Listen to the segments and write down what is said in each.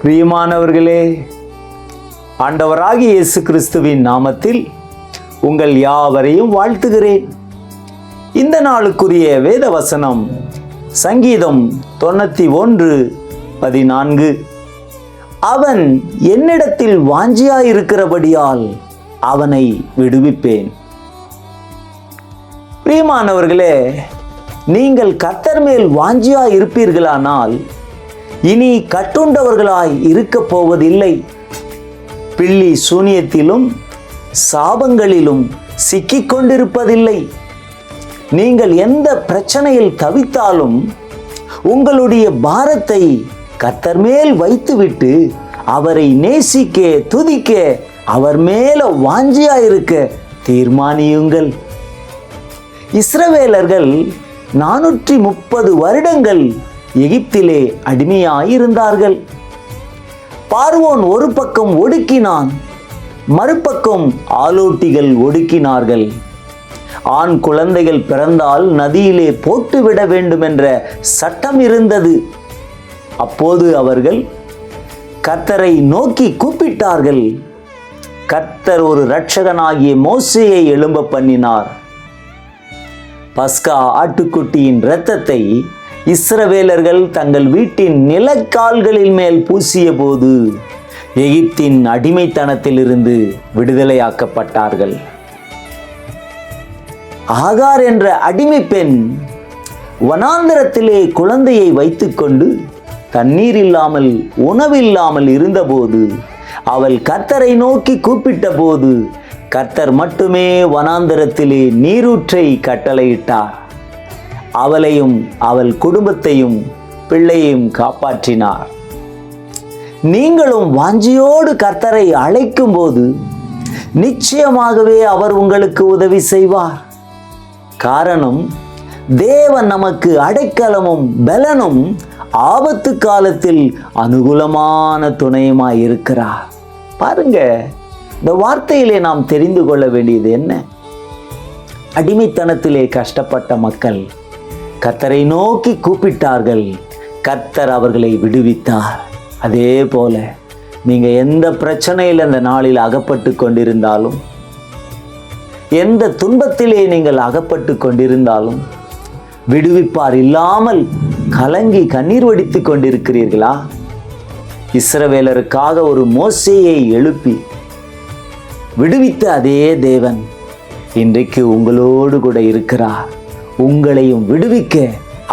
பிரியமானவர்களே, ஆண்டவராகிய இயேசு கிறிஸ்துவின் நாமத்தில் உங்கள் யாவரையும் வாழ்த்துகிறேன். இந்த நாளுக்குரிய வேத வசனம் சங்கீதம் 91:14. அவன் என்னிடத்தில் வாஞ்சியாயிருக்கிறபடியால் அவனை விடுவிப்பேன். பிரியமானவர்களே, நீங்கள் கர்த்தர் மேல் வாஞ்சியாய் இருப்பீர்களானால் இனி கட்டுண்டவர்களாய் இருக்கப் போவதில்லை. பில்லி சூனியத்திலும் சாபங்களிலும் சிக்கிக் கொண்டிருப்பதில்லை. நீங்கள் எந்த பிரச்சனையில் தவித்தாலும் உங்களுடைய பாரத்தை கர்த்தர் மேல் வைத்துவிட்டு அவரை நேசிக்க, துதிக்க, அவர் மேல வாஞ்சியாயிருக்க தீர்மானியுங்கள். இஸ்ரவேலர்கள் 430 வருடங்கள் எகிப்திலே அடிமையாயிருந்தார்கள். பார்வோன் ஒரு பக்கம் ஒடுக்கினான், மறுபக்கம் ஆலோட்டிகள் ஒடுக்கினார்கள். ஆண் குழந்தைகள் பிறந்தால் நதியிலே போட்டுவிட வேண்டும் என்ற சட்டம் இருந்தது. அப்போது அவர்கள் கர்த்தரை நோக்கி கூப்பிட்டார்கள். கர்த்தர் ஒரு இரட்சகனாகிய மோசேயை எழும்ப பண்ணினார். பஸ்கா ஆட்டுக்குட்டியின் இரத்தத்தை இஸ்ரவேலர்கள் தங்கள் வீட்டின் நிலக்கால்களின் மேல் பூசிய போது எகிப்தின் அடிமைத்தனத்திலிருந்து விடுதலையாக்கப்பட்டார்கள். ஆகார் என்ற அடிமை பெண் வனாந்தரத்திலே குழந்தையை வைத்துக்கொண்டு தண்ணீர் இல்லாமல், உணவில்லாமல் இருந்தபோது அவள் கர்த்தரை நோக்கி கூப்பிட்ட போது கர்த்தர் மட்டுமே வனாந்தரத்திலே நீரூற்றை கட்டளையிட்டார். அவளையும் அவள் குடும்பத்தையும் பிள்ளையையும் காப்பாற்றினார். நீங்களும் வாஞ்சியோடு கர்த்தரை அழைக்கும் போது நிச்சயமாகவே அவர் உங்களுக்கு உதவி செய்வார். காரணம், தேவன் நமக்கு அடைக்கலமும் பலனும் ஆபத்து காலத்தில் அனுகூலமான துணையுமாய் இருக்கிறார். பாருங்க, இந்த வார்த்தையிலே நாம் தெரிந்து கொள்ள வேண்டியது என்ன? அடிமைத்தனத்திலே கஷ்டப்பட்ட மக்கள் கர்த்தரை நோக்கி கூப்பிட்டார்கள், கர்த்தர் அவர்களை விடுவித்தார். அதே போல நீங்க எந்த பிரச்சனையில் அந்த நாளில் அகப்பட்டு கொண்டிருந்தாலும், எந்த துன்பத்திலே நீங்கள் அகப்பட்டு கொண்டிருந்தாலும், விடுவிப்பார் இல்லாமல் கலங்கி கண்ணீர் வடித்து கொண்டிருக்கிறீர்களா? இஸ்ரவேலருக்காக ஒரு மோசேயை எழுப்பி விடுவித்த அதே தேவன் இன்றைக்கு உங்களோடு கூட இருக்கிறார். உங்களையும் விடுவிக்க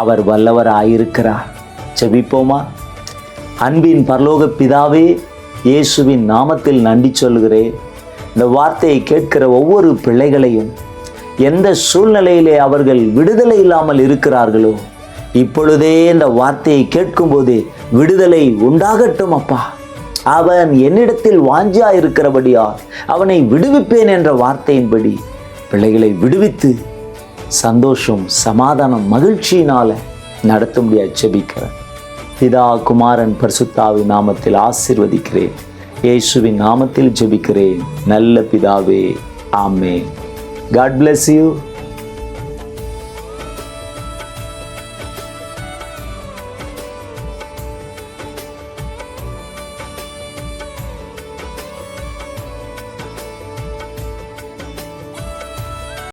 அவர் வல்லவராயிருக்கிறார். ஜெபிப்போமா? அன்பின் பரலோக பிதாவே, இயேசுவின் நாமத்தில் நன்றி சொல்கிறேன். இந்த வார்த்தையை கேட்கிற ஒவ்வொரு பிள்ளைகளையும் எந்த சூழ்நிலையிலே அவர்கள் விடுதலை இல்லாமல் இருக்கிறார்களோ, இப்பொழுதே இந்த வார்த்தையை கேட்கும்போதே விடுதலை உண்டாகட்டும் அப்பா. அவன் என்னிடத்தில் வாஞ்சியா இருக்கிறபடியால் அவனை விடுவிப்பேன் என்ற வார்த்தையின்படி பிள்ளைகளை விடுவித்து சந்தோஷம், சமாதானம், மகிழ்ச்சியினால நடத்த முடியாது ஜெபிக்கிறேன். பிதா, குமாரன், பரிசுத்தாவின் நாமத்தில் ஆசீர்வதிக்கிறேன். இயேசுவின் நாமத்தில் ஜெபிக்கிறேன் நல்ல பிதாவே, ஆமென். God bless you.